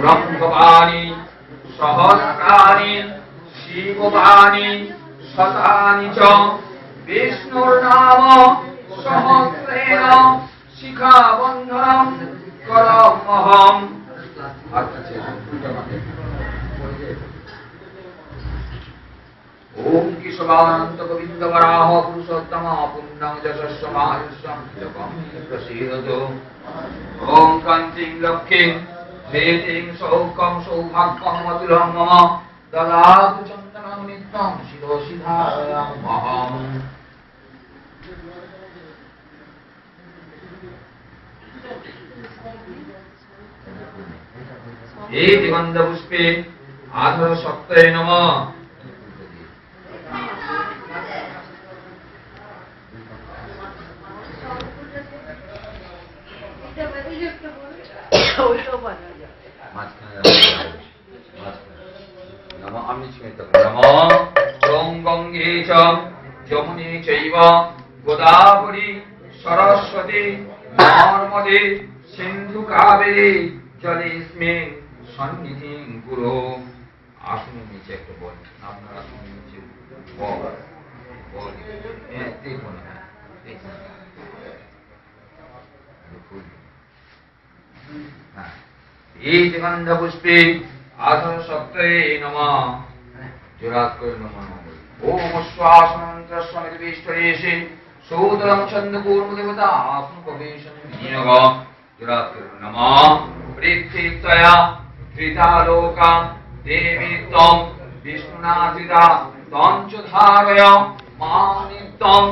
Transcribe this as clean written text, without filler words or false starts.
ব্রহ্মবাণী সহস্রাণি শিববাণী শতানি চ বিষ্ণুর্নাম সহস্রেণ শিখাবন্ধনম করমহম। ওম কেশবানন্ত গোবিন্দ বরাহ পুরুষোত্তম পুণ্যং যশস্ব মায়ুষ্যং লোকং প্রসীদতু। ওম কান্তিং লক্ষ্মীং ধীতিং সৌখ্যং সৌভাগ্যং অতুলং মম দদাতু চন্দনং নিত্যং শিরসি ধারয়ামহম। এই দিগন্ধ পুষ্পে আধর সত্যে নমঃ। গঙ্গে চ যমুনে চৈব গোদাবরী সরস্বতী নর্মদে সিন্ধু কাবেরী জলেস্মিন সন্নিধিং কুরু। আসুন নিচে একটা বল, আপনারা আসুন নিচে বল বল, দেখুন এই গন্ধ পুষ্পে আধর সত্যে নমঃ। জোরাত করে নমঃ। ওম শ্বাসমন্ত্রস্বনির্বিষ্টরেষে সৌদরং ছন্দপূর্ণ দেবতা আপনপবেশন বিনিয়োগ। জোরাত করে নমঃ। পৃথিবীত্বয়া ধৃতা লোকা দেবী ত্বং বিষ্ণুনা ধৃতা তঞ্চ ধারয় মা নিত্যং।